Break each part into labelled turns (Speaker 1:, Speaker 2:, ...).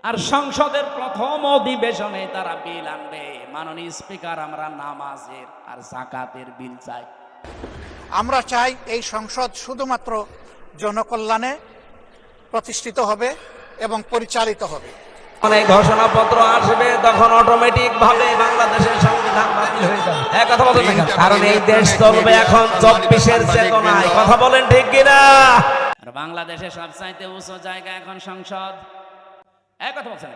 Speaker 1: আর সংসদের প্রথম অধিবেশনে তারা বিল আনবে, মাননীয় স্পিকার আমরা নামাজের আর জাকাতের বিল চাই।
Speaker 2: আমরা চাই এই সংসদ শুধুমাত্র জনকল্যাণে প্রতিষ্ঠিত হবে এবং পরিচালিত হবে।
Speaker 1: এই ঘোষণাপত্র আসবে তখন অটোমেটিক ভাবে বাংলাদেশের সংবিধান বাতিল হয়ে যাবে। এক কথা বলতে থাকেন, কারণ এই দেশ চলবে এখন 24-এর চেতনায়। কথা বলেন ঠিক কিনা? আর বাংলাদেশের সবচাইতে উঁচু জায়গা এখন সংসদ। এক কথা বলছেন,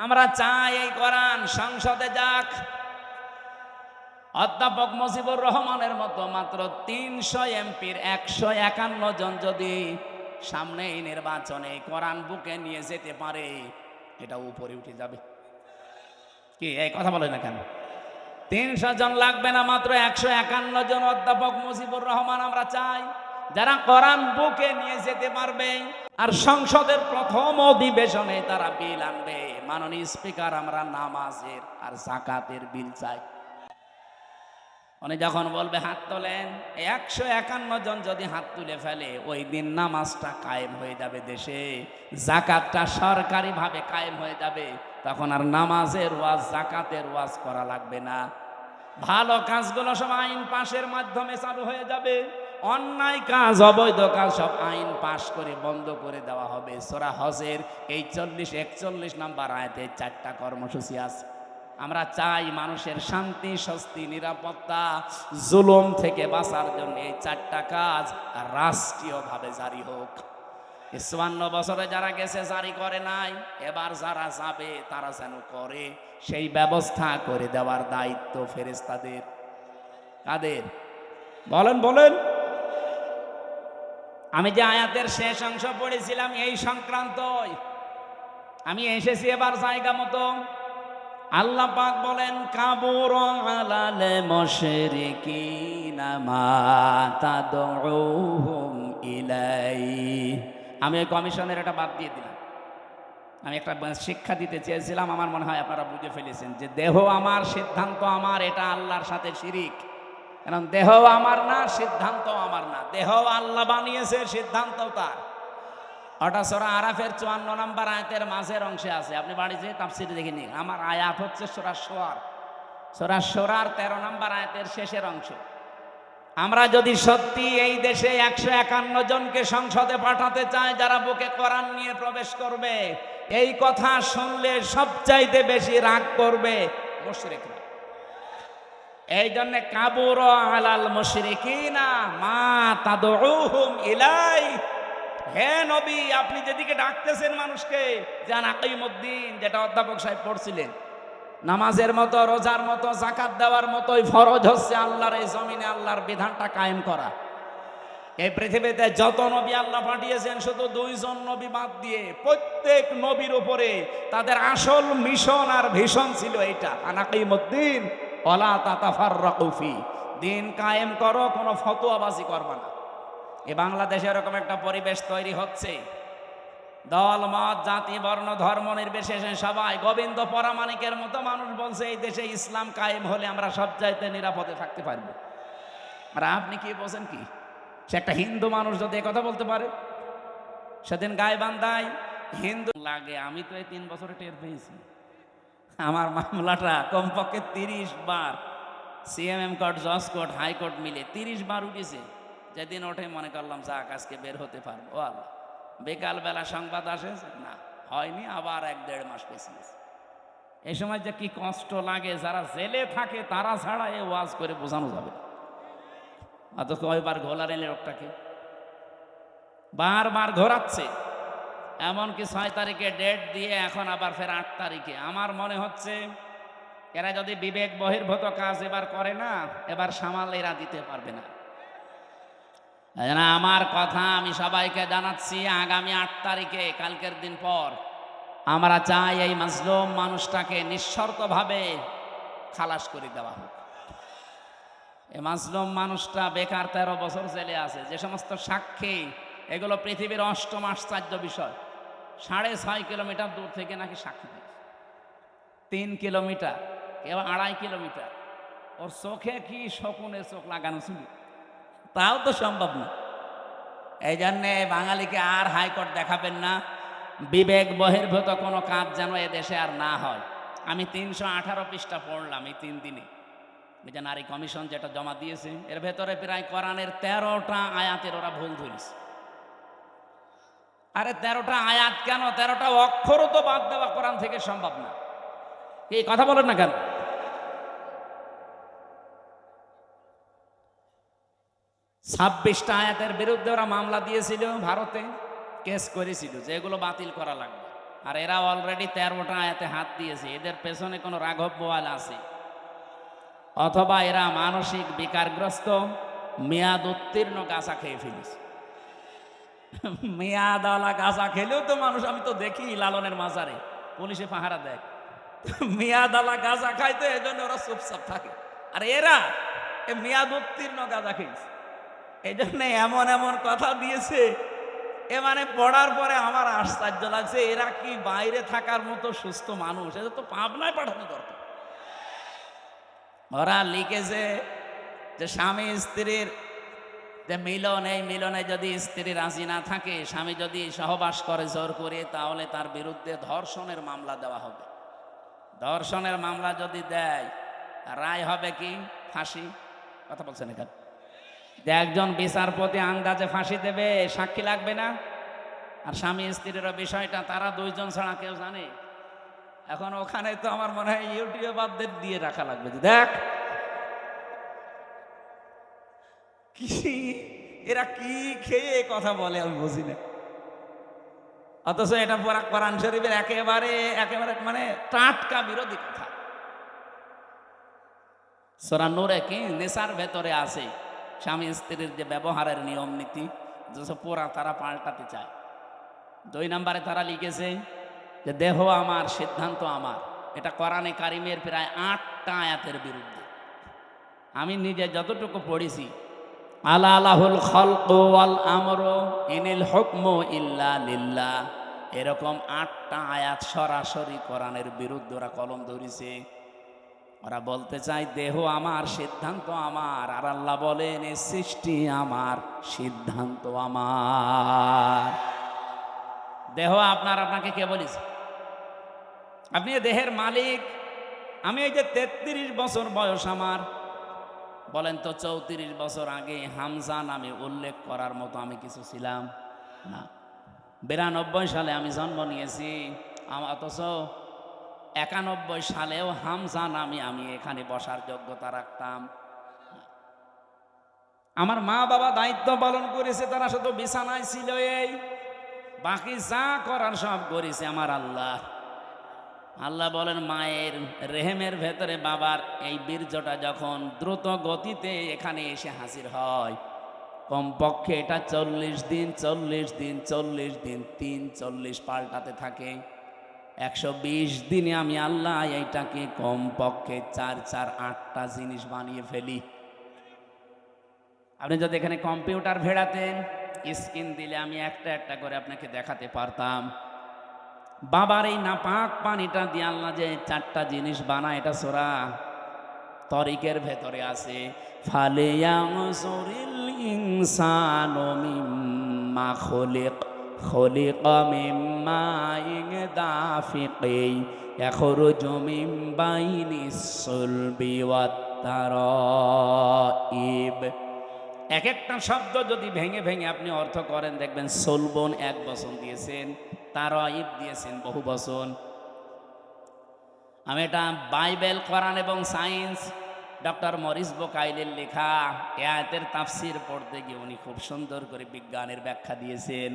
Speaker 1: আমরা চাই এই কোরআন সংসদে যাক। অধ্যাপক মুজিবুর রহমানের মতো মাত্র 300 এমপির 151 জন যদি সামনে এই নির্বাচনে কোরআন বুকে নিয়ে যেতে পারে, এটা উপরে উঠে যাবে। কি এই কথা বলে না কেন? 300 জন লাগবে না, মাত্র 151 জন অধ্যাপক মুজিবুর রহমান আমরা চাই, যারা কোরআন বুকে নিয়ে যেতে পারবে। আর সংসদের প্রথম অধিবেশনে তারা বিল আনবে, মাননীয় স্পিকার আমরা নামাজের আর জাকাতের বিল চাই। উনি যখন বলবে হাত তোলেন, 151 জন যদি হাত তুলে ফেলে, ওই দিন নামাজটা কায়েম হয়ে যাবে দেশে, জাকাতটা সরকারি ভাবে কায়েম হয়ে যাবে। তখন আর নামাজের ওয়াজ জাকাতের ওয়াজ করা লাগবে না। ভালো কাজগুলো সব আইন পাশের মাধ্যমে চালু হয়ে যাবে, অন্যায় কাজ অবৈধ কাজ সব আইন পাশ করে বন্ধ করে দেওয়া হবে। সূরা হজের এই 40-41 নাম্বার আয়াতে 4টা কর্মসূচি আছে। আমরা চাই মানুষের শান্তি, স্বস্তি, নিরাপত্তা, জুলুম থেকে বাঁচার জন্য এই 4টা কাজ রাষ্ট্রীয়ভাবে জারি হোক। 54 বছরে যারা গেছে জারি করে নাই, এবার যারা যাবে তারা যেন করে, সেই ব্যবস্থা করে দেওয়ার দায়িত্ব ফেরেশতাদের। কাদের? বলেন বলেন। আমি যে আয়াতের শেষ অংশ পড়েছিলাম এই সংক্রান্তই আমি এসেছি এবার জায়গা মতো। আল্লাহ পাক বলেন, কাবুর আলাল মুশরিকিনা মা তাদউহুম ইলাই। আমি ওই কমিশনের এটা বাদ দিয়ে দিলাম। আমি একটা শিক্ষা দিতে চেয়েছিলাম, আমার মনে হয় আপনারা বুঝে ফেলেছেন যে দেহ আমার, সিদ্ধান্ত আমার, এটা আল্লাহর সাথে শিরিক। কারণ দেহ আমার না, সিদ্ধান্ত আমার না। দেহ আল্লাহ বানিয়েছে, সিদ্ধান্ত তার। ওটা সূরা আরাফের 54 নম্বর আয়াতের মাঝের অংশে আছে, আপনি বাড়িতে তাফসীরে দেখে নিন। আমার আয়াত হচ্ছে সূরা শুআর, সূরা শুআর 13 নম্বর আয়াতের শেষের অংশ। আমরা যদি সত্যি এই দেশে 151 জনকে সংসদে পাঠাতে চাই যারা বুকে কোরআন নিয়ে প্রবেশ করবে, এই কথা শুনলে সবচাইতে বেশি রাগ করবে মুশরিকরা। এই জন্য কাবুর আলাল মুশরিকিনা মা তাদউহুম ইলাই। হে নবী, আপনি যেদিকে ডাকতেছেন মানুষকে, যান আকিমুদ্দিন, যেটা অধ্যাপক সাহেব পড়ছিলেন, নামাজের মতো, রোজার মতো, যাকাত দেওয়ার মতোই ফরজ হচ্ছে আল্লাহর এই জমিনে আল্লাহর বিধানটা কায়েম করা। এই পৃথিবীতে যত নবী আল্লাহ পাঠিয়েছেন, শুধু 2 জন নবী বাদ দিয়ে প্রত্যেক নবীর উপরে তাদের আসল মিশন আর ভিশন ছিল এইটা, আনাকিমুদ্দিন ওয়ালা তাতাফাররাকু ফি। দিন কায়েম করো, কোনো ফতোয়াবাজি করবা না। এই বাংলাদেশে এরকম একটা পরিবেশ তৈরি হচ্ছে, দল মত জাতি বর্ণ ধর্ম নির্বিশেষে সবাই গোবিন্দ পরামানিকের মতো মানুষ বলছে এই দেশে ইসলাম কায়েম হলে আমরা সব চাইতে নিরাপদে থাকতে পারবো। আর আপনি কি বলছেন? কি সে একটা হিন্দু মানুষ যদি কথা বলতে পারে? সেদিন গাইবান্ধায় হিন্দু লাগে, আমি তো এই 3 বছরে টের পেয়েছি। আমার মামলাটা কমপক্ষে 30 বার সিএমএম কোর্ট, জজ কোর্ট, হাইকোর্ট মিলে 30 বার উঠেছে। যেদিন ওঠে মনে করলাম যাক আজকে বের হতে পারবো। ও আল্লাহ, বিকালবেলা সংবাদ আসে না, হয়নি, আবার 1-1.5 মাস পেছিয়ে। এই সময় যে কি কষ্ট লাগে, যারা জেলে থাকে তারা ছাড়া এ ওয়াজ করে বোঝানো যাবে। অত কয়বার ঘোলার এলে লোকটাকে বারবার ঘোরাচ্ছে। এমনকি 6 তারিখে ডেট দিয়ে এখন আবার ফের 8 তারিখে। আমার মনে হচ্ছে এরা যদি বিবেক বহির্ভূত কাজ এবার করে না, এবার সামাল এরা দিতে পারবে না। আমার কথা আমি সবাইকে জানাচ্ছি, আগামী 8 তারিখে, কালকের দিন পর, আমরা চাই এই মাজলুম মানুষটাকে নিঃশর্তভাবে খালাস করে দেওয়া হোক। এই মাজলুম মানুষটা বেকার 13 বছর জেলে আছে। যে সমস্ত সাক্ষী, এগুলো পৃথিবীর 8ম আশ্চর্য বিষয়। 6.5 কিলোমিটার দূর থেকে নাকি সাক্ষী দিয়েছে, 3 কিলোমিটার, কেউ 2.5 কিলোমিটার। ওর চোখে কি শকুনের চোখ লাগানো ছিল? তাও তো সম্ভব না। এই জন্যে বাঙালিকে আর হাইকোর্ট দেখাবেন না, বিবেক বহির্ভূত কোনো কাজ যেন এদেশে আর না হয়। আমি 318 পৃষ্ঠা পড়লাম এই 3 দিনে। এই যে নারী কমিশন যেটা জমা দিয়েছে, এর ভেতরে প্রায় কোরআনের 13টা আয়াতের ওরা ভুল ধরেছে। আরে 13টা আয়াত কেন, 13টা অক্ষরও তো বাদ দেওয়া কোরআন থেকে সম্ভব না। এই কথা বলেন না কেন? ছাব্বিশটা আয়াতের বিরুদ্ধে ওরা মামলা দিয়েছিল, ভারতে কেস করেছিল যে এগুলো বাতিল করা লাগবে। আর এরা অলরেডি 13টা আয়াতে হাত দিয়েছে। এদের পেছনে কোনো রাঘব বোয়াল আছে, অথবা এরা মানসিক বিকারগ্রস্ত, মেয়াদ উত্তীর্ণ গাঁজা খেয়ে ফেলেছে। মেয়াদালা গাঁজা খেলেও তো মানুষ, আমি তো দেখি লালনের মাজারে পুলিশে পাহারা দেয়, মেয়াদালা গাঁজা খায়, তো এই জন্য ওরা চুপচাপ থাকে। আর এরা মেয়াদ উত্তীর্ণ গাঁজা খেয়েছে, এই জন্য এমন এমন কথা দিয়েছে। এ মানে পড়ার পরে আমার আশ্চর্য লাগছে, এরা কি বাইরে থাকার মতো সুস্থ মানুষ? এদের তো পাবনায় পাঠানো দরকার। ওরা লিখেছে যে স্বামী স্ত্রীর যে মিলন, এই মিলনে যদি স্ত্রী রাজি না থাকে, স্বামী যদি সহবাস করে জোর করে, তাহলে তার বিরুদ্ধে ধর্ষণের মামলা দেওয়া হবে। ধর্ষণের মামলা যদি দেয়, রায় হবে কি? ফাঁসি। কথা বলছেন এখানে যে একজন বিচারপতি আন্দাজে ফাঁসি দেবে, সাক্ষী লাগবে না। আর স্বামী স্ত্রীর বিষয়টা তারা দুইজন ছাড়া কেউ জানে? এখন ওখানে তো আমার মনে হয় ইউটিউবারদের দিয়ে রাখা লাগবে, যে দেখ কি এরা কি খেয়ে কথা বলে আমি বুঝি না। অথচ এটা কোরআন শরীফের একেবারে একেবারে মানে টাটকা বিরোধী কথা। সূরা নূরে কি নেশার ভেতরে আছে স্বামী স্ত্রীর যে ব্যবহারের নিয়ম নীতি, যেসব পোড়া তারা পাল্টাতে চায়। 2 নম্বরে তারা লিখেছে যে দেহ আমার, সিদ্ধান্ত আমার। এটা কোরআনে কারিমের প্রায় 8টা আয়াতের বিরুদ্ধে। আমি নিজে যতটুকু পড়েছি, আলা আলাহুল খালকু ওয়াল আমরু ইনিল হুকমু ইল্লা লিল্লাহ, এরকম 8টা আয়াত সরাসরি কোরআনের বিরুদ্ধে ওরা কলম ধরেছে। ওরা বলতে চায় দেহ আমার, সিদ্ধান্ত আমার। আর আল্লাহ বলেন এই সৃষ্টি আমার, সিদ্ধান্ত আমার। দেহ আপনার, আপনাকে কে বলেছে? আপনি দেহের মালিক। আমি এই যে 33 বছর বয়স আমার, বলেন তো 34 বছর আগে হামজা নামে উল্লেখ করার মতো আমি কিছু ছিলাম না। 92 সালে আমি জন্ম নিয়েছি, অথচ 91 সালেও হামজা নামে আমি এখানে বসার যোগ্যতা রাখতাম। আমার মা বাবা দায়িত্ব পালন করেছে, তারা শুধু বিছানায় ছিল, এই বাকি যা করার সব করেছে আমার আল্লাহ। আল্লাহ বলেন মায়ের রেহেমের ভেতরে বাবার এই বীর্যটা যখন দ্রুত গতিতে এখানে এসে হাজির হয়, কমপক্ষে এটা 40 দিন 40 দিন 40 দিন 40 পাল্টাতে থাকে। 120 দিনে আমি আল্লাহ এইটাকে কমপক্ষে 4-8টা জিনিস বানিয়ে ফেলি। আপনি যদি এখানে কম্পিউটার ভেড়াতেন, স্ক্রিন দিলে আমি একটা একটা করে আপনাকে দেখাতে পারতাম। বাবার এই নাপাক পানিটা দিয়ে আল্লাহ যে 4টা জিনিস বানায়, এটা সূরা তরিকের ভেতরে আছে। ফালিয়ানজুরিল ইনসানু মিম্মা খুলিক, খুলিকা মিম্মা দাফিকিন ইয়াখরুজু মিন বাইনিস সুলবি ওয়াত তারাইব। এক একটা শব্দ যদি ভেঙে ভেঙে আপনি অর্থ করেন, দেখবেন সুলবন 1 বচন দিয়েছেন, তারাইব দিয়েছেন বহু বচন। আমি এটা বাইবেল, কোরআন এবং সায়েন্স, ডক্টর মরিস বোকাইলের লেখা এ আয়াতের তাফসির পড়তে গিয়ে উনি খুব সুন্দর করে বিজ্ঞানের ব্যাখ্যা দিয়েছেন।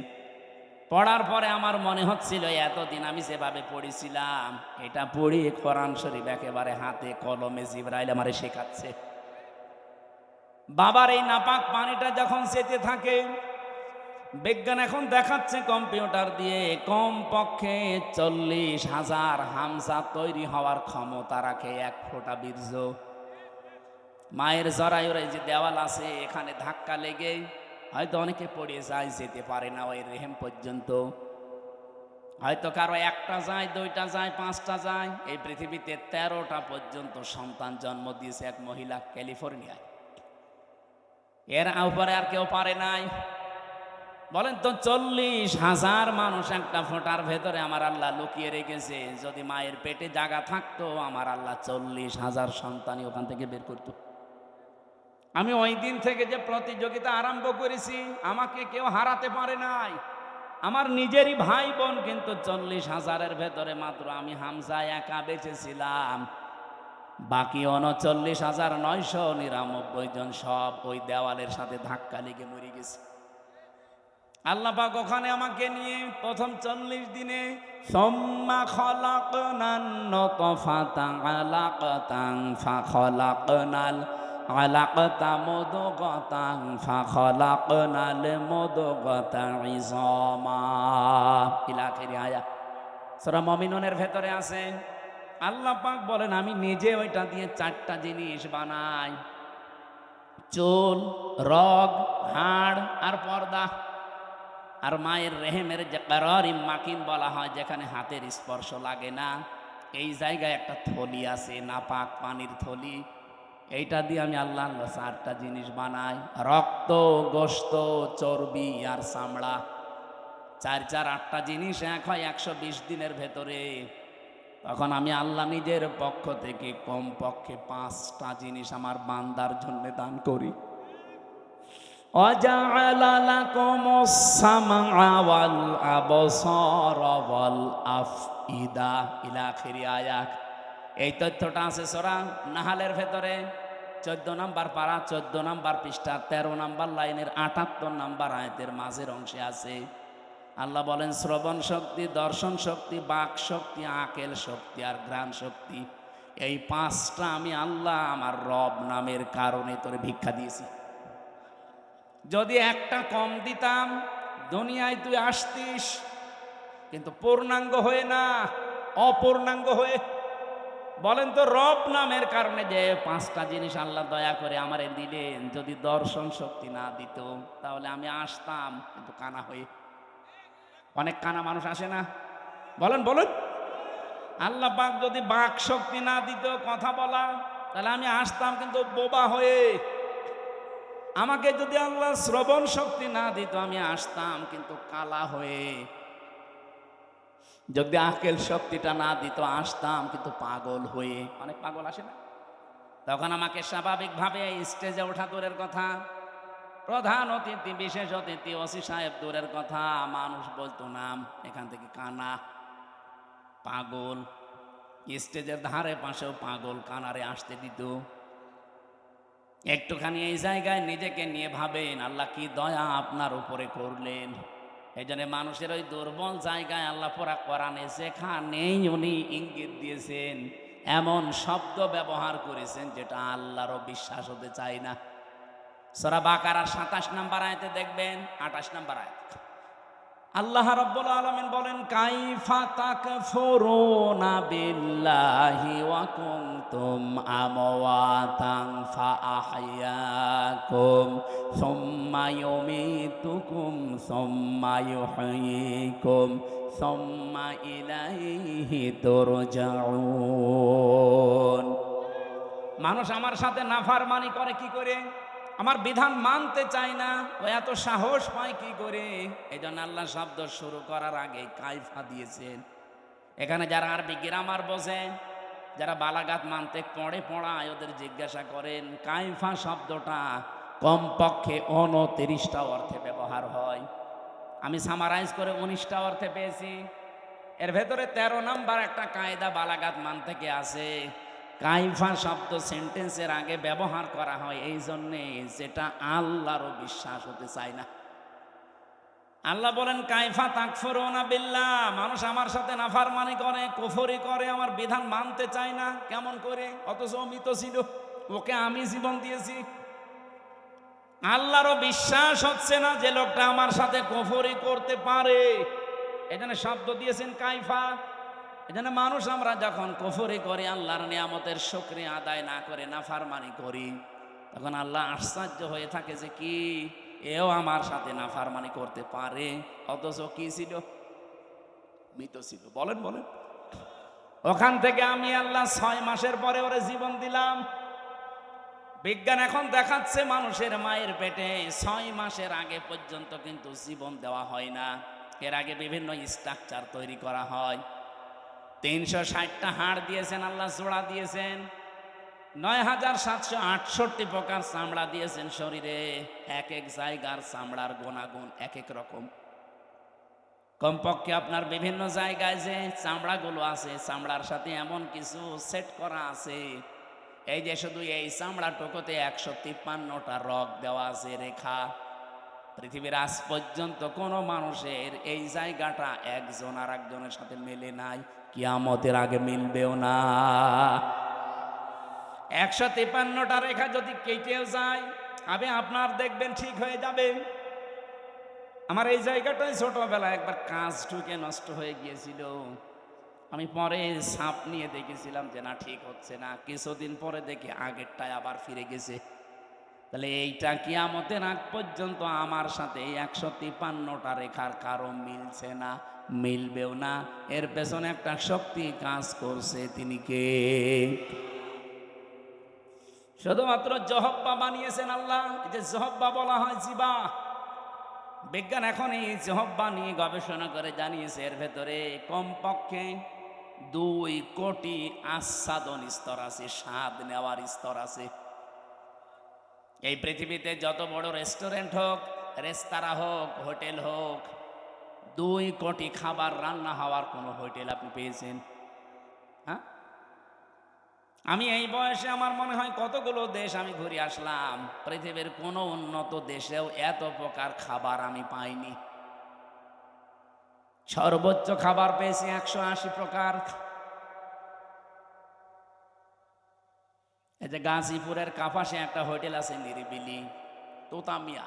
Speaker 1: পড়ার পরে আমার মনে হচ্ছিল এতদিন আমি যেভাবে পড়েছিলাম, এটা পড়ি কোরআন শরীফ একেবারে হাতে কলমে জিবরাইল আমারে শেখাচ্ছে। বাবার এই নাপাক পানিটা যখন যেতে থাকে, বিজ্ঞান এখন দেখাচ্ছে কম্পিউটার দিয়ে কমপক্ষে 40,000 হামজা তৈরি হওয়ার ক্ষমতা রাখে 1 ফোঁটা বীর্য। মায়ের জরায়ুর যে দেওয়াল আছে, এখানে ধাক্কা লেগে হয়তো অনেকে পড়ে যায়, যেতে পারে না ওই রেহেম পর্যন্ত। হয়তো কারো 1টা যায়, 2টা যায়, 5টা যায়। এই পৃথিবীতে 13টা পর্যন্ত সন্তান জন্ম দিয়েছে এক মহিলা ক্যালিফোর্নিয়ায়। এর উপরে আর কেউ পারে নাই। বলেন তো 40,000 মানুষ একটা ফোঁটার ভেতরে আমার আল্লাহ লুকিয়ে রেখেছে। যদি মায়ের পেটে জায়গা থাকতো আমার আল্লাহ 40,000 সন্তানই ওখান থেকে বের করতো। আমি ওই দিন থেকে যে প্রতিযোগিতা আরম্ভ করেছি, আমাকে কেউ হারাতে পারে নাই। আমার নিজেরই ভাই বোন কিন্তু 40,000-এর ভেতরে মাত্র আমি হামজা একা বেঁচেছিলাম। বাকি 39,999 জন সব ওই দেওয়ালের সাথে ধাক্কা লেগে মরে গেছে। আল্লাহ পাক ওখানে আমাকে নিয়ে প্রথম 40 দিনে সুম্মা খলাকনান নুতফাতা আলাকাতান ফাখলাকনাল আলাকাতা মুদগাতান ফাখলাকনাল মুদগাতা ইযামা ইলা আখিরি আয়াত। সূরা মুমিনুনের ভেতরে আছে। আল্লাহ পাক বলেন আমি নিজে ওইটা দিয়ে 4টা জিনিস বানাই, চুল, রগ, হাড় আর পর্দা। আর মায়ের রেহেমের যে কারারিম মাকিন বলা হয়, যেখানে হাতের স্পর্শ লাগে না, এই জায়গায় একটা থলি আছে, নাপাক পানির থলি। এইটা দিয়ে আমি আল্লাহ 4টা জিনিস বানাই, রক্ত, গোশত, চর্বি আর চামড়া। 4 4 8টা জিনিস এক হয় 120 দিনের ভেতরে। তখন আমি আল্লাহ নিজের পক্ষ থেকে কমপক্ষে 5টা জিনিস আমার বান্দার জন্য দান করি। وَجَعَلَ لَكُمُ السَّمْعَ وَالْأَبْصَارَ وَالْأَفْئِدَةَ ইলা আখিরি আয়াত। এই তথ্যটা আছে সূরা নাহালের ভেতরে 14 নম্বর পারা, 14 নম্বর পৃষ্ঠা, 13 নম্বর লাইনের 78 নম্বর আয়াতের মাঝের অংশে আছে। আল্লাহ বলেন শ্রবণ শক্তি, দর্শন শক্তি, বাক শক্তি, আকেল শক্তি আর ঘ্রাণ শক্তি, এই 5টা আমি আল্লাহ আমার রব নামের কারণে তোরে ভিক্ষা দিয়েছি। যদি একটা কম দিতাম দুনিয়ায় তুই আসতিস, কিন্তু পূর্ণাঙ্গ হয়ে না, অপূর্ণাঙ্গ হয়ে। বলেন তো রব নামের কারণে যে 5টা জিনিস আল্লাহ দয়া করে আমারে দিলেন, যদি দর্শন শক্তি না দিত তাহলে আমি আসতাম কিন্তু কানা হয়ে। অনেক কানা মানুষ আসে না, বলেন বলেন। আল্লাহ পাক যদি বাক শক্তি না দিত কথা বলা, তাহলে আমি আসতাম কিন্তু বোবা হয়ে। আমাকে যদি আল্লাহ শ্রবণ শক্তি না দিত আমি আসতাম কিন্তু কালা হয়ে। যদি আকেল শক্তিটা না দিত আসতাম কিন্তু পাগল হয়ে। অনেক পাগল আসে না, তখন আমাকে স্বাভাবিকভাবে স্টেজে ওঠা দূরের কথা, প্রধান অতিথি, বিশেষ অতিথি, ওসি সাহেব দূরের কথা, মানুষ বলতো নাম, এখান থেকে কানা, পাগল। স্টেজের ধারে পাশেও পাগল কানারে আসতে দিত। একটুখানি এই জায়গায় নিজেকে নিয়ে ভাবেন আল্লাহ কি দয়া আপনার উপরে করলেন। এই জন্য মানুষের ওই দুর্বল জায়গায় আল্লাহ পুরা কোরআনে যেখানেই উনি ইঙ্গিত দিয়েছেন, এমন শব্দ ব্যবহার করেছেন যেটা আল্লাহরও বিশ্বাস হতে চায় না। সূরা বাকারার 27 নম্বর আয়াতে দেখবেন, 28 নম্বর আয়াত আল্লাহ রাব্বুল আলামিন বলেন কাইফা তাকফুরুনা বিল্লাহি ওয়া কুনতুম আমওয়াতান ফাআহইয়াকুম সুম্মা ইউমীতুকুম সুম্মা ইউহয়ীকুম সুম্মা ইলাইহি তুরজাউন। মানুষ আমার সাথে নাফরমানি করে কি করে? আমার বিধান মানতে চায় না, ও এত সাহস পায় কি করে? এই জন্য আল্লাহ শব্দ শুরু করার আগে কাইফা দিয়েছেন। এখানে যারা আরবি গ্রামার বোঝেন, যারা বালাগাত মানতে পড়ায়, ওদের জিজ্ঞাসা করেন কাইফা শব্দটা কমপক্ষে 29টা অর্থে ব্যবহার হয়। আমি সামারাইজ করে 19টা অর্থে পেয়েছি। এর ভেতরে 13 নম্বর একটা কায়দা বালাগাত মান থেকে আছে। কাইফা শব্দ সেন্টেন্সের আগে ব্যবহার করা হয় এই জন্যে যেটা আল্লাহরও বিশ্বাস হতে চায় না। আল্লাহ বলেন কাইফা তাকফুরুনা বিল্লাহ, মানুষ আমার সাথে নাফরমানি করে, কুফরি করে, আমার বিধান মানতে চায় না। কেমন করে? অথচ মৃত ছিল, ওকে আমি জীবন দিয়েছি। আল্লাহরও বিশ্বাস হচ্ছে না যে লোকটা আমার সাথে কুফরি করতে পারে। এখানে শব্দ দিয়েছেন কাইফা। এজন্য মানুষ আমরা যখন কুফরি করি, আল্লাহর নিয়ামতের শুকরিয়া আদায় না করে নাফরমানি করি, তখন আল্লাহ আশ্চর্য হয়ে থাকে যে কি এও আমার সাথে নাফরমানি করতে পারে, অথচ কি ছিল? মৃত ছিল। বলেন বলেন। ওখান থেকে আমি আল্লাহ 6 মাসের পরে ওরে জীবন দিলাম। বিজ্ঞান এখন দেখাচ্ছে মানুষের মায়ের পেটে 6 মাসের আগে পর্যন্ত কিন্তু জীবন দেওয়া হয় না। এর আগে বিভিন্ন স্ট্রাকচার তৈরি করা হয়। 360টা হাড় দিয়েছেন আল্লাহ, জোড়া দিয়েছেন, 9768 প্রকার চামড়া দিয়েছেন শরীরে। এক এক জায়গার চামড়ার গুণাগুণ এক এক রকম। কমপক্ষে আপনার বিভিন্ন জায়গায় যে চামড়াগুলো আছে, চামড়ার সাথে এমন কিছু সেট করা আছে, এই যে শুধু এই চামড়াটুকুতে 153টা রগ দেওয়া আছে, রেখা। পৃথিবীর আজ পর্যন্ত কোনো মানুষের এই জায়গাটা একজন আর একজনের সাথে মেলে নাই, কিয়ামতের আগে মিলবেও না। 153টা রেখা যদি কেটেও যায়, আপনার দেখবেন ঠিক হয়ে যাবে। আমার এই জায়গাটাই ছোটবেলা একবার কাজ ঢুকে নষ্ট হয়ে গিয়েছিল। আমি পরে সাপ নিয়ে দেখেছিলাম যে না, ঠিক হচ্ছে না। কিছুদিন পরে দেখি আগেরটায় আবার ফিরে গেছে। তাহলে এইটা কিয়ামতের আগ পর্যন্ত আমার সাথে 153টা রেখার কারো মিলছে না, মিলবেও না। এর পেছনে একটা শক্তি কাজ করছে, তিনি কে? শুধুমাত্র জহব্বা বানিয়েছেন আল্লাহ। এই যে জহব্বা বলা হয় জিবা, বিজ্ঞান এখন এই জহব্বা নিয়ে গবেষণা করে জানিয়েছে এর ভেতরে কমপক্ষে 2 কোটি আস্বাদন স্তর আছে, স্বাদ নেওয়ার স্তর আছে। এই পৃথিবীতে যত বড় রেস্টুরেন্ট হোক, রেস্তোরাঁ হোক, হোটেল হোক, 2 কোটি খাবার রান্না হওয়ার কোনো হোটেল আপনি পেয়েছেন? হ্যাঁ, আমি এই বয়সে আমার মনে হয় কতগুলো দেশ আমি ঘুরে আসলাম, পৃথিবীর কোনো উন্নত দেশেও এত প্রকার খাবার আমি পাইনি। সর্বোচ্চ খাবার পেয়েছি 180 প্রকার। এই যে গাজীপুরের কাপাসে একটা হোটেল আছে নিরিবিলি, তোতামিয়া,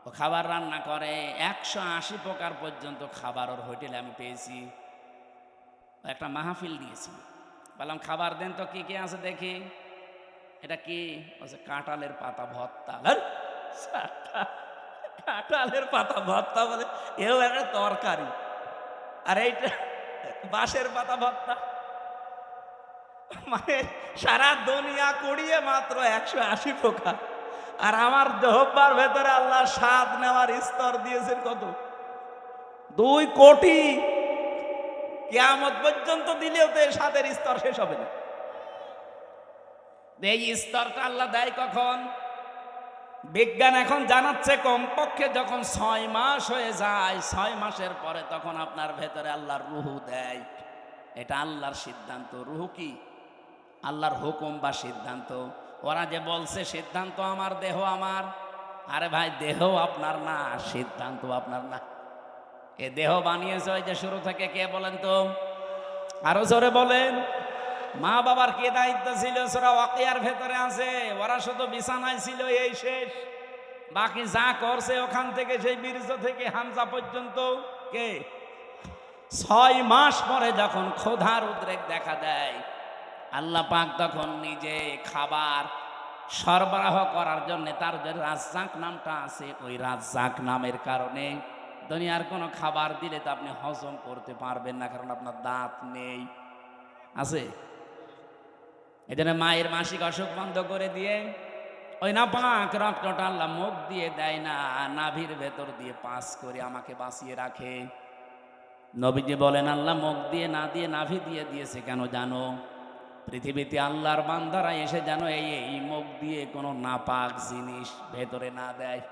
Speaker 1: ও খাবার রান্না করে 180 প্রকার পর্যন্ত খাবার ওর হোটেলে আমি পেয়েছি। একটা মাহফিল দিয়েছি, বললাম খাবার দেন তো, কি কি আছে দেখি। এটা কি? বলছে কাঁঠালের পাতা ভর্তা। কাঁঠালের পাতা ভর্তা বলে, এও একটা তরকারি। আর এইটা বাঁশের পাতা ভর্তা। মানে সারা দুনিয়া কুড়িয়ে মাত্র 180 প্রকার। আর আমার জহব্বার ভেতরে আল্লাহ স্বাদ নেওয়ার স্তর দিয়েছেন কত? 2 কোটি। কিয়ামত পর্যন্ত দিলেও তো এই স্বাদের স্তর শেষ হবে না। এই স্তরটা আল্লাহ দেয় কখন? বিজ্ঞান এখন জানাচ্ছে কমপক্ষে যখন 6 মাস হয়ে যায়, 6 মাসের পরে তখন আপনার ভেতরে আল্লাহর রুহু দেয়। এটা আল্লাহর সিদ্ধান্ত। রুহু কি? আল্লাহর হুকুম বা সিদ্ধান্ত। ওরা যে বলছে সিদ্ধান্ত আমার, দেহ আমার, আরে ভাই দেহ আপনার না, সিদ্ধান্ত আপনার না। এ দেহ বানিয়েছে ওই যে শুরু থেকে কে বলেন তো? আরো জোরে বলেন। মা বাবার কে দায়িত্ব ছিল? সূরা ওয়াকিয়ার ভেতরে আছে, ওরা শুধু বিছানায় ছিল, এই শেষ। বাকি যা করছে ওখান থেকে, সেই বীর্য থেকে হামজা পর্যন্ত কে? 6 মাস পরে যখন ক্ষুধার উদ্রেক দেখা দেয়, আল্লাহ পাক তখন নিজে খাবার সরবরাহ করার জন্য, তার যে রাজ্জাক নামটা আছে, ওই রাজ্জাক নামের কারণে দুনিয়ার কোনো খাবার দিলে তো আপনি হজম করতে পারবেন না, কারণ আপনার দাঁত নেই। আছে? এই জন্য মায়ের মাসিক অসুখ বন্ধ করে দিয়ে ওই নাপাক রক্তটা আল্লাহ মুখ দিয়ে দেয় না, নাভির ভেতর দিয়ে পাস করে আমাকে বাঁচিয়ে রাখে। নবীজি বলেন আল্লাহ মুখ দিয়ে না দিয়ে নাভি দিয়ে দিয়েছে কেন জানো? পৃথিবীতে আল্লাহর বান্দারা এসে যেন এই মুখ দিয়ে কোনো নাপাক জিনিস ভেতরে না দেয়।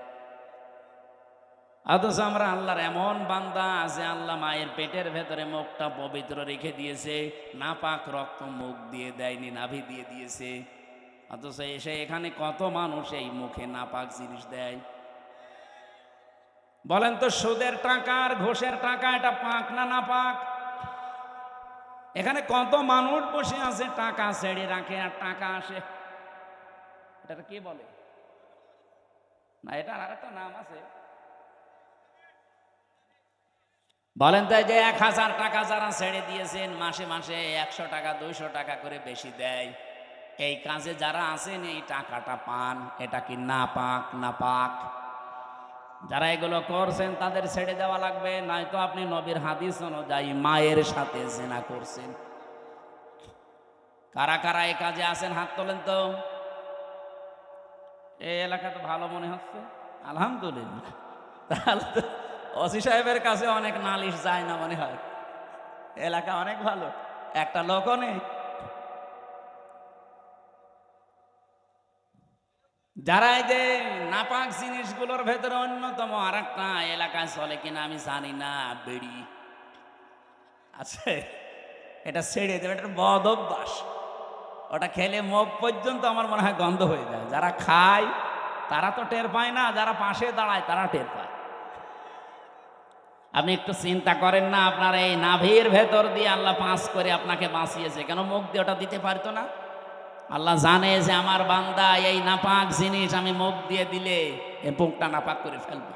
Speaker 1: অথচ আমরা আল্লাহর এমন বান্দা আছে, আল্লাহ মায়ের পেটের ভেতরে মুখটা পবিত্র রেখে দিয়েছে, নাপাক রক্ত মুখ দিয়ে দেয়নি, নাভি দিয়ে দিয়েছে। অথচ এসে এখানে কত মানুষ এই মুখে নাপাক জিনিস দেয়। বলেন তো, সুদের টাকা আর ঘুষের টাকা এটা পাক না নাপাক? এখানে কত মানুষ বসে আছে, টাকা ছেড়ে রাখে আর টাকা আসে। এটা কি বলে না? এটার আর একটা নাম আছে। বলেন তো, যে 1000 টাকা যারা ছেড়ে দিয়েছেন, মাসে মাসে 100 টাকা 200 টাকা করে বেশি দেয়, এই কাজে যারা আছেন এই টাকাটা পান, এটা কি নাপাক? নাপাক। যারা এগুলো করছেন তাদের ছেড়ে দেওয়া লাগবে, নয়তো আপনি নবীর হাদিস অনুযায়ী মায়ের সাথে জিনা করছেন। কারা কারা এই কাজে আছেন হাত তোলেন তো। এই এলাকা তো ভালো মনে হচ্ছে, আলহামদুলিল্লাহ। তাহলে তো ওসি সাহেবের কাছে অনেক নালিশ যায় না মনে হয়, এলাকা অনেক ভালো, একটা লোকও নেই। যারা এই যে নাপাক জিনিসগুলোর ভেতরে অন্যতম আর একটা এলাকায় চলে কিনা আমি জানি না, বেড়ি আছে, এটা ছেড়ে দেবে, এটা বদ অভ্যাস। ওটা খেলে মুখ পর্যন্ত আমার মনে হয় গন্ধ হয়ে যায়। যারা খায় তারা তো টের পায় না, যারা পাশে দাঁড়ায় তারা টের পায়। আপনি একটু চিন্তা করেন না, আপনার এই নাভির ভেতর দিয়ে আল্লাহ পাস করে আপনাকে বাঁচিয়েছে, কেন মুখ দিয়ে ওটা দিতে পারতো না? আল্লাহ জানে যে আমার বান্দা এই নাপাক জিনিস আমি মুখ দিয়ে দিলে এই মুখটা নাপাক করে ফেলবে।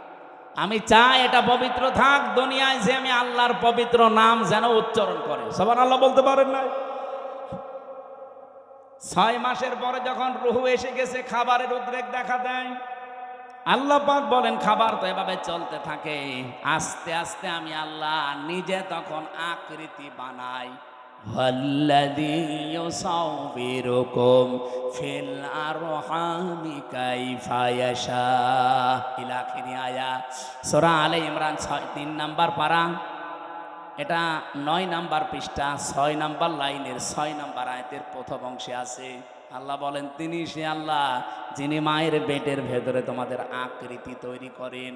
Speaker 1: আমি চাই এটা পবিত্র থাক, দুনিয়ায় যে আমি আল্লাহর পবিত্র নাম যেন উচ্চারণ করে। সুবহানাল্লাহ বলতে পারেন না? 6 মাসের পরে যখন রুহু এসে গেছে, খাবারের উদ্রেক দেখা দেয়। আল্লাহ পাক বলেন খাবার তো এভাবে চলতে থাকে, আস্তে আস্তে আমি আল্লাহ নিজে তখন আকৃতি বানাই। ওয়াল্লাযী ইউসাউবিরুকুম ফিল আরহামি কাইফা ইয়াশা ইলা আখিরি আয়াত। সূরা আলে ইমরান 3 নাম্বার পারা, এটা 9 নাম্বার পৃষ্ঠা 6 নাম্বার লাইনের 6 নাম্বার আয়াতের প্রথম অংশে আছে। আল্লাহ বলেন তিনি সে আল্লাহ যিনি মায়ের পেটের ভেতরে তোমাদের আকৃতি তৈরি করেন।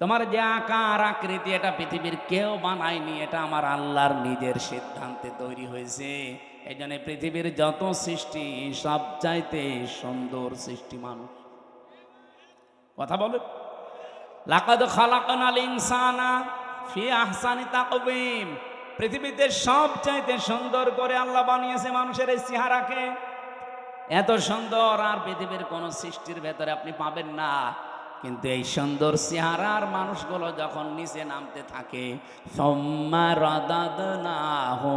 Speaker 1: তোমার যে আকার আকৃতি এটা পৃথিবীর কেউ বানায়নি, এটা আমার আল্লাহর নিজের সিদ্ধান্তে তৈরি হয়েছে। এই জন্য পৃথিবীর যত সৃষ্টি সবচাইতে সুন্দর সৃষ্টি মানুষ। কথা বলে লাকাদ খালাকনাল ইনসানা ফি আহসানি তাকওয়িম। পৃথিবীতে সবচাইতে সুন্দর করে আল্লাহ বানিয়েছে মানুষের এই চেহারাকে। এত সুন্দর আর পৃথিবীর কোন সৃষ্টির ভেতরে আপনি পাবেন না। কিন্তু এই সুন্দর চেহারার মানুষগুলো যখন নিচে নামতে থাকে, সুম্মা রাদাদনাহু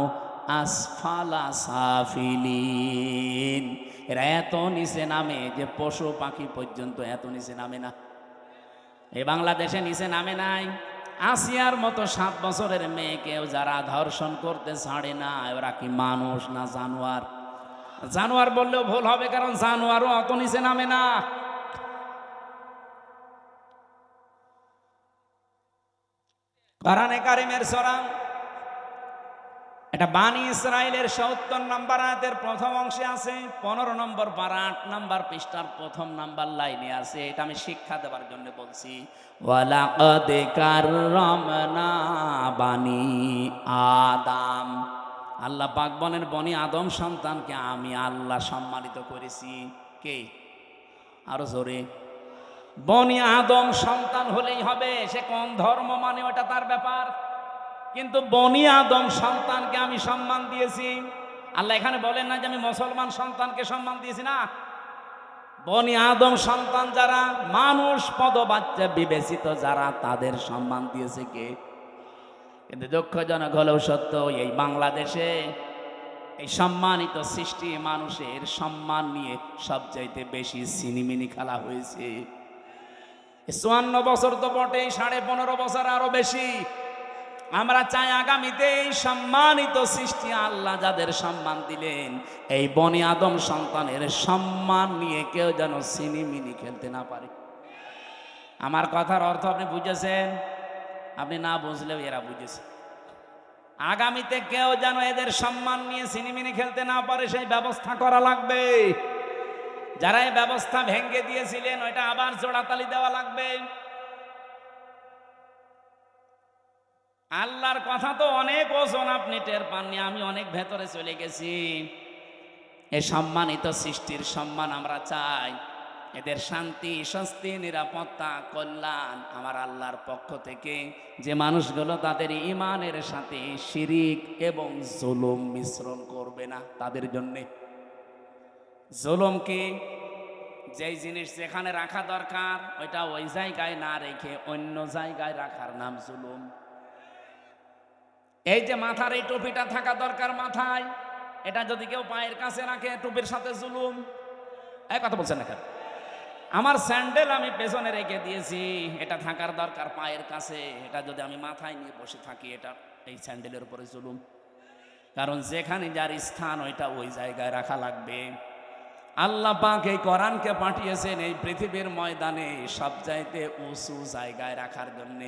Speaker 1: আসফালা সাফিলিন, এরা এত নিচে নামে যে পশু পাখি পর্যন্ত এত নিচে নামে না। এই বাংলাদেশে নিচে নামে নাই। আসিয়ার মতো 7 বছরের মেয়েকেও যারা ধর্ষণ করতে ছাড়ে না, ওরা কি মানুষ না জানোয়ার? জানোয়ার বললেও ভুল হবে, কারণ জানোয়ারও অত নিচে নামে না। কোরআনে কারিমের সূরা এটা বানি ইসরাইলের ৭০ নম্বর আয়াতের প্রথম অংশে আছে, 15 নম্বর পারা 8 নম্বর পৃষ্ঠার প্রথম নাম্বার লাইনে আছে। এটা আমি শিক্ষা দেওয়ার জন্য বলছি। ওয়ালাকাদ কাররামনা বানি আদম। আল্লাহ পাক বলেন বনি আদম সন্তানকে আমি আল্লাহ সম্মানিত করেছি। কে? আরো জোরে। বনি আদম সন্তান হলেই হবে, সে কোন ধর্ম মানে ওটা তার ব্যাপার, কিন্তু বনি আদম সন্তানকে আমি সম্মান দিয়েছি। আল্লাহ এখানে বলেন না যে আমি মুসলমান সন্তানকে সম্মান দিয়েছি, না। বনি আদম সন্তান যারা মানুষ পদবাচ্চা বিবেচিত যারা, তাদের সম্মান দিয়েছে কে? কিন্তু দুঃখজনক হলেও সত্য, এই বাংলাদেশে এই সম্মানিত সৃষ্টি মানুষের সম্মান নিয়ে সবচাইতে বেশি সিনিমিনি খেলা হয়েছে। 54 বছর তো বটেই, 15.5 বছর আরো বেশি। আমরা চাই আগামীতে এই সম্মানিত সৃষ্টি আল্লাহ যাদের সম্মান দিলেন, এই বনি আদম সন্তানের সম্মান নিয়ে কেউ যেন সিনিমিনি খেলতে না পারে। আমার কথার অর্থ আপনি বুঝেছেন? আপনি না বুঝলেও এরা বুঝেছে। আগামীতে কেউ যেন এদের সম্মান নিয়ে সিনিমিনি খেলতে না পারে, সেই ব্যবস্থা করা লাগবে। যারা এই ব্যবস্থা ভেঙে দিয়েছিলেন ওইটা আবার জোড়াতালি দেওয়া লাগবে। আল্লাহর কথা তো অনেক ওজন, আপনি টের পাননি, আমি অনেক ভেতরে চলে গেছি। এই সম্মানিত সৃষ্টির সম্মান আমরা চাই, এদের শান্তি স্বস্তি নিরাপত্তা কল্যাণ আমার আল্লাহর পক্ষ থেকে। যে মানুষগুলো তাদের ঈমানের সাথে শিরিক এবং জুলুম মিশ্রণ করবে না, তাদের জন্যে। জুলুম কি? যেই জিনিস যেখানে রাখা দরকার ওইটা ওই জায়গায় না রেখে অন্য জায়গায় রাখার নাম জুলুম। এই যে মাথার এই টুপিটা থাকা দরকার মাথায়, এটা যদি কেউ পায়ের কাছে রাখে, টুপির সাথে জুলুম। এই কথা বলছেন না কেন? আমার স্যান্ডেল আমি পেছনে রেখে দিয়েছি, এটা থাকার দরকার পায়ের কাছে, এটা যদি আমি মাথায় নিয়ে বসে থাকি, এটা এই স্যান্ডেলের উপরে জুলুম। কারণ যেখানে যার স্থান ওইটা ওই জায়গায় রাখা লাগবে। আল্লাহ পাক এই কোরআনকে পাঠিয়েছেন এই পৃথিবীর ময়দানে সবচাইতে উঁচু জায়গায় রাখার জন্যে।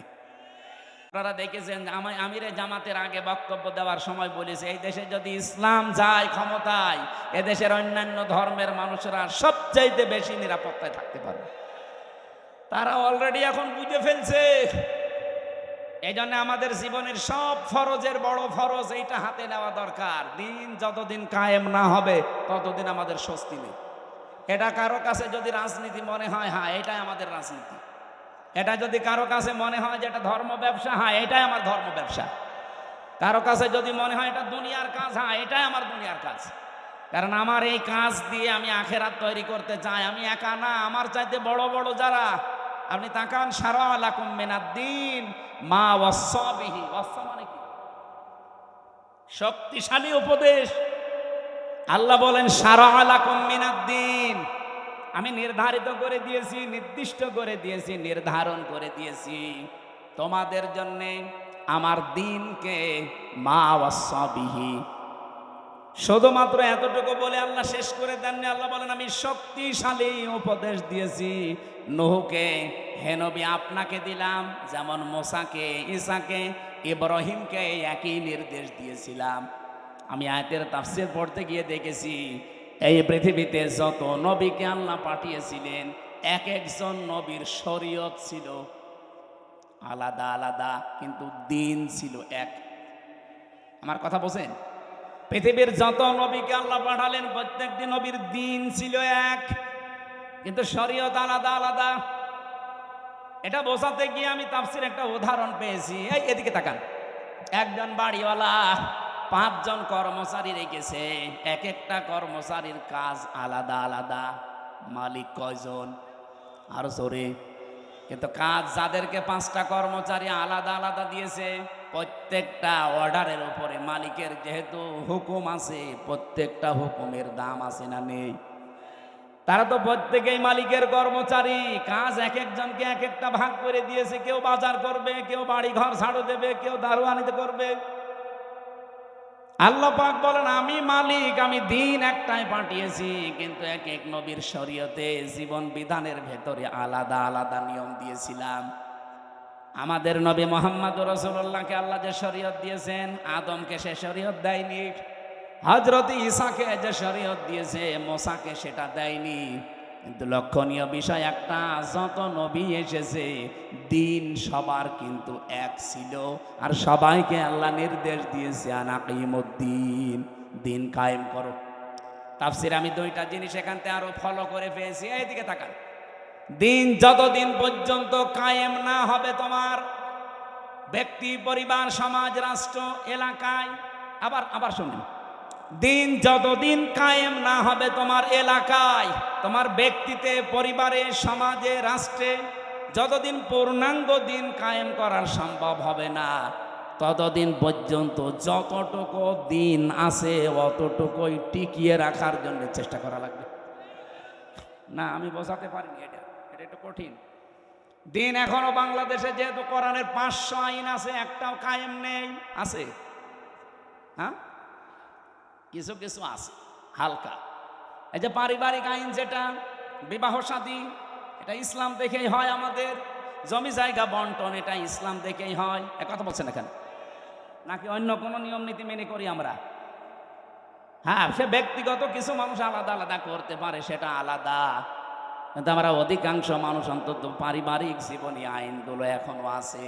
Speaker 1: আপনারা দেখেছেন আমিরে জামাতের আগে বক্তব্য দেওয়ার সময় বলেছে, এই দেশে যদি ইসলাম যায় ক্ষমতায়, এদেশের অন্যান্য ধর্মের মানুষরা সবচাইতে বেশি নিরাপত্তায় থাকতে পারবে। তারা অলরেডি এখন বুঝে ফেলছে। এই জন্য আমাদের জীবনের সব ফরজের বড় ফরজ এইটা হাতে নেওয়া দরকার। দিন যতদিন কায়েম না হবে ততদিন আমাদের স্বস্তি নেই। এটা কারো কাছে যদি রাজনীতি মনে হয়, হ্যাঁ এটাই আমাদের রাজনীতি। এটা যদি কারো কাছে মনে হয় যে এটা ধর্ম ব্যবসা, হ্যাঁ এটাই আমার ধর্ম ব্যবসা। কারো কাছে যদি মনে হয় এটা দুনিয়ার কাজ, হ্যাঁ এটাই আমার দুনিয়ার কাজ। কারণ আমার এই কাজ দিয়ে আমি আখেরাত তৈরি করতে চাই। আমি একা না, আমার চাইতে বড় বড় যারা, আপনি তাকান, শারা লাকুম মিনাদ্দিন মা ওয়াসা বিহি। ওয়াসা মানে কি? শক্তিশালী উপদেশ। আল্লাহ বলেন শারা লাকুম মিনাদ্দিন, আমি নির্ধারিত করে দিয়েছি, নির্দিষ্ট করে দিয়েছি, নির্ধারণ করে দিয়েছি তোমাদের জন্য আমার দিনকে, মা ওয়াসা বিহি। শুধুমাত্র এতটুকু বলে আল্লাহ শেষ করে দেননি। আল্লাহ বলেন আমি শক্তিশালী উপদেশ দিয়েছি নূহকে, হে নবী আপনাকে দিলাম, যেমন মুসাকে, ঈসাকে, ইব্রাহিমকে একই নির্দেশ দিয়েছিলাম। আমি আয়াতের তাফসীর পড়তে গিয়ে দেখেছি এই পৃথিবীতে যত নবীকে আল্লাহ পাঠিয়েছিলেন, এক একজন নবীর শরীয়ত ছিল আলাদা আলাদা, কিন্তু দিন ছিল এক। আমার কথা বোঝেন? পৃথিবীর যত নবীকে আল্লাহ পাঠালেন প্রত্যেকটি নবীর দিন ছিল এক, কিন্তু শরীয়ত আলাদা আলাদা। এটা বোঝাতে গিয়ে আমি তাফসীর একটা উদাহরণ পেয়েছি। এই এদিকে তাকান, একজন বাড়িওয়ালা 5 জন কর্মচারী রেখেছে, এক একটা কর্মচারীর কাজ আলাদা আলাদা। মালিক কয়জন? আরো জোরে। কিন্তু কাজ যাদেরকে 5টা কর্মচারী আলাদা আলাদা দিয়েছে, প্রত্যেকটা অর্ডারের উপরে মালিকের যেহেতু হুকুম আছে, প্রত্যেকটা হুকুমের দাম আছে না নেই? তারা তো প্রত্যেকেই মালিকের কর্মচারী, কাজ এক একজনকে এক একটা ভাগ করে দিয়েছে। কেউ বাজার করবে, কেউ বাড়ি ঘর ঝাড়ু দেবে, কেউ দারোয়ানিতে করবে। আল্লাহ পাক বলেন আমি মালিক, আমি দিন একটাই পাঠিয়েছি, কিন্তু এক এক নবীর শরীয়তে জীবন বিধানের ভেতরে আলাদা আলাদা নিয়ম দিয়েছিলাম। আমাদের নবী মুহাম্মদ রাসূলুল্লাহকে আল্লাহ যে শরীয়ত দিয়েছেন, আদমকে সে শরীয়ত দেয়নি। হযরত ঈসাকে যে শরীয়ত দিয়েছে, মুসাকে সেটা দেয়নি। কিন্তু লক্ষণীয় বিষয় একটা, যত নবী এসেছে দিন সবার কিন্তু এক ছিল, আর সবাইকে আল্লাহ নির্দেশ দিয়েছে আনাকিমুদ্দিন, দিন কায়েম করো। তাফসীরে আমি 2টা জিনিস এখান থেকে আরো ফলো করে পেয়েছি। এইদিকে তাকান, দিন যতদিন পর্যন্ত কায়েম না হবে তোমার ব্যক্তি, পরিবার, সমাজ, রাষ্ট্র, এলাকায়, আবার শুনুন, দিন যতদিন কায়েম না হবে তোমার এলাকায়, তোমার ব্যক্তিতে, পরিবারে, সমাজে, রাষ্ট্রে, যতদিন পূর্ণাঙ্গ দিন কায়েম করার সম্ভব হবে না, ততদিন পর্যন্ত যতটুকু দিন আছে অতটুকুই টিকিয়ে রাখার জন্য চেষ্টা করা লাগবে। না আমি বোঝাতে পারিনি, এটা একটু কঠিন। দিন এখনো বাংলাদেশে যেহেতু কোরআনের 500 আইন আছে, একটাও কায়েম নেই। আছে, হ্যাঁ কিছু কিছু আছে হালকা। এই যে পারিবারিক আইন, যেটা বিবাহ শাদী, এটা ইসলাম দেখেই হয়। আমাদের জমি জায়গা বন্টন, এটা ইসলাম দেখেই হয়। কথা বলছেন এখানে, নাকি অন্য কোনো নিয়ম নীতি মেনে করি আমরা? হ্যাঁ, সে ব্যক্তিগত কিছু মানুষ আলাদা আলাদা করতে পারে, সেটা আলাদা, কিন্তু আমরা অধিকাংশ মানুষ অন্তত পারিবারিক জীবনী আইনগুলো এখনো আছে।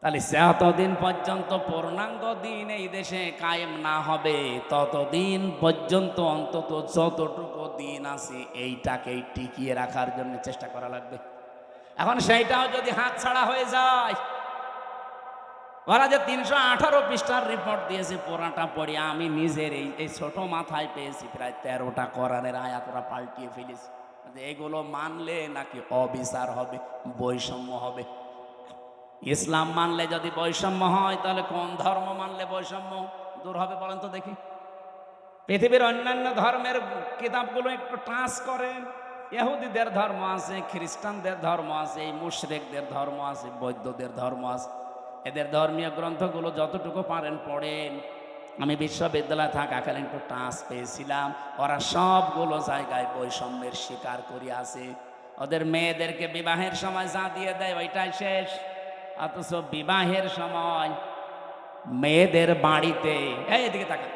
Speaker 1: তাহলে যতদিন পর্যন্ত পূর্ণাঙ্গ দিন এই দেশে কায়েম না হবে, ততদিন পর্যন্ত অন্তত যতটুকু দিন আছে এইটাকেই টিকিয়ে রাখার জন্য চেষ্টা করা লাগবে। এখন সেইটাও যদি হাতছাড়া হয়ে যায়, ওরা যে 318 পৃষ্ঠার রিপোর্ট দিয়েছে, পুরাটা পড়ে আমি নিজের এই ছোট মাথায় পেয়েছি প্রায় 13টা কোরআনের আয়াত ওরা পাল্টিয়ে ফেলেছে। এগুলো মানলে নাকি অবিচার হবে, বৈষম্য হবে। ইসলাম মানলে যদি বৈষম্য হয়, তাহলে কোন ধর্ম মানলে বৈষম্য দূর হবে বলেন তো দেখি? পৃথিবীর অন্যান্য ধর্মের কিতাবগুলো একটু টাচ করেন। ইহুদিদের ধর্ম আছে, খ্রিস্টানদের ধর্ম আছে, মুশরিকদের ধর্ম আছে, বৌদ্ধদের ধর্ম আছে। এদের ধর্মীয় গ্রন্থগুলো যতটুকু পারেন পড়েন। আমি বিশ্ববিদ্যালয়ে থাকাকালীন একটু টাচ পেয়েছিলাম, ওরা সবগুলো জায়গায় বৈষম্যের শিকার করে আছে। ওদের মেয়েদেরকে বিবাহের সময় যা দিয়ে দেয় ওইটাই শেষ, অথচ বিবাহের সময় মেয়েদের বাড়িতে, এই এদিকে তাকান,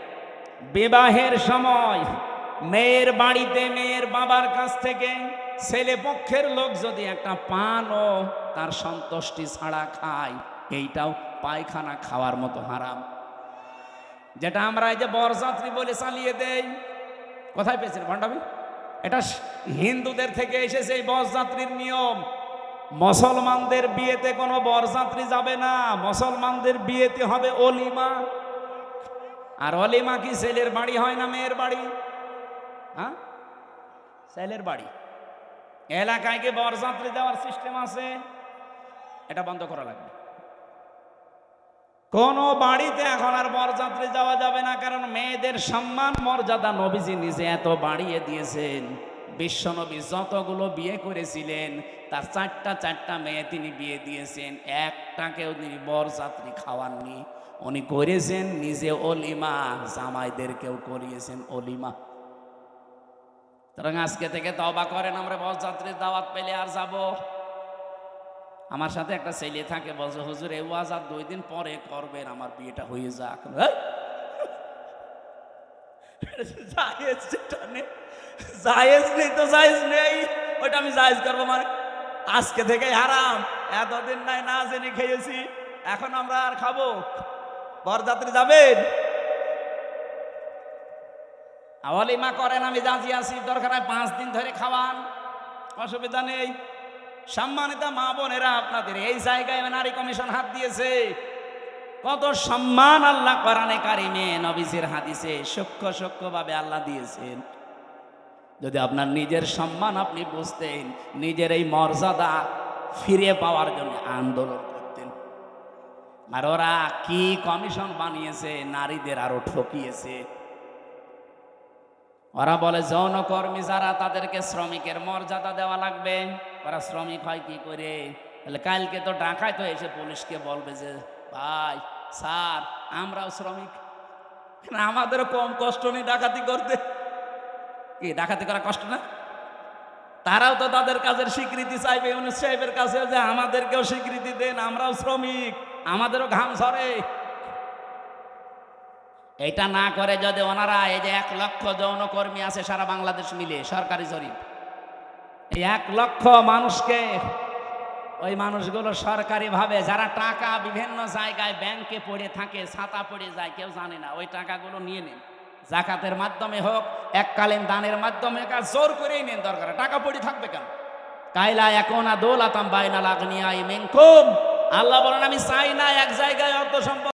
Speaker 1: বিবাহের সময় মেয়ের বাড়িতে মেয়ের বাবার কাছ থেকে ছেলে পক্ষের লোক যদি একটা পানও তার সন্তুষ্টি ছাড়া খায়, এইটাও পায়খানা খাওয়ার মতো হারাম। যেটা আমরা এই যে বরযাত্রী বলে চালিয়ে দেই, কোথায় পেয়েছেন ভণ্ডামি? এটা হিন্দুদের থেকে এসেছে এই বরযাত্রীর নিয়ম। মুসলমানদের বিয়েতে কোনো বরযাত্রী যাবে না, মুসলমানদের বিয়েতে হবে অলিমা। আর অলিমা কি ছেলের বাড়ি হয় না মেয়ের বাড়ি? হ্যাঁ, ছেলের বাড়ি। এলাকায় কি বরযাত্রী দেওয়ার সিস্টেম আছে? এটা বন্ধ করা লাগবে। কোন বাড়িতে এখন আর বরযাত্রী যাওয়া যাবে না, কারণ মেয়েদের সম্মান মর্যাদা নবীজি নিজে এত বাড়িয়ে দিয়েছেন। বিশ্বনবী যতগুলো বিয়ে করেছিলেন তার চারটা মেয়ে তিনি বিয়ে দিয়েছেন, একটাকেও তিনি বরযাত্রী খাওয়াননি। উনি করেছেন নিজে অলিমা, জামাইদেরকেও করিয়েছেন অলিমা। সুতরাং আজকে থেকে তওবা করেন, আমরা বরযাত্রীর দাওয়াত পেলে আর যাব। আমার সাথে একটা ছেলে থাকে, বলছে হুজুর এই ওয়াজ আর 2 দিন পরে করবেন, আমার বিয়েটা হয়ে যাক। জায়েজ নেই তো জায়েজ নেই, ওইটা আমি জায়েজ করবো মানে? আজকে থেকে হারাম। এতদিন নাই না জেনে খেয়েছি, এখন আমরা আর খাবো? বরযাত্রী যাবেন, অলিমা করেন, আমি রাজি আছি। দরকার হয় 5 দিন ধরে খাওয়ান, অসুবিধা নেই। সম্মানিত মা বোনেরা, আপনাদের এই জায়গায় নারী কমিশন হাত দিয়েছে। কত সম্মান আল্লাহ কোরআনে কারিমে নবীজির হাদিসে সূক্ষ্ম ভাবে আল্লাহ দিয়েছেন। যদি আপনার নিজের সম্মান আপনি বুঝতেন, নিজের এই মর্যাদা ফিরে পাওয়ার জন্য আন্দোলন করতেন। আর ওরা কি কমিশন বানিয়েছে, নারীদের আরো ঠকিয়েছে। ওরা বলে যৌনকর্মী যারা, তাদেরকে শ্রমিকের মর্যাদা দেওয়া লাগবে। ওরা শ্রমিক হয় কি করে? তাহলে কালকে তো ঢাকায় তো এসে পুলিশকে বলবে যে ভাই স্যার আমরাও শ্রমিক, আমাদেরও কম কষ্ট নেই ডাকাতি করতে। কি ডাকাতি করা কষ্ট না? তারাও তো তাদের কাজের স্বীকৃতি চাইবে ইউনূস সাহেবের কাছে, যে আমাদেরকেও স্বীকৃতি দেন, আমরাও শ্রমিক, আমাদেরও ঘাম ঝরে। এটা না করে যদি ওনারা, এই যে 1 লক্ষ যৌনকর্মী আছে সারা বাংলাদেশ মিলে, সরকারি জরিপ, এই 1 লক্ষ মানুষকে, ওই মানুষগুলো সরকারি ভাবে যারা টাকা বিভিন্ন জায়গায় ব্যাংকে পড়ে থাকে, ছাতা পড়ে যায়, কেউ জানে না, ওই টাকাগুলো নিয়ে নিন। জাকাতের মাধ্যমে হোক, এককালীন দানের মাধ্যমে, জোর করেই নেন, দরকার টাকা পড়ে থাকবে কেন? কাইলা ইয়াকুনা দৌলাতাম বাইনাল আগনিয়াই মিনকুম, আল্লাহ বলেন আমি চাই না এক জায়গায় অর্থ সম্পদ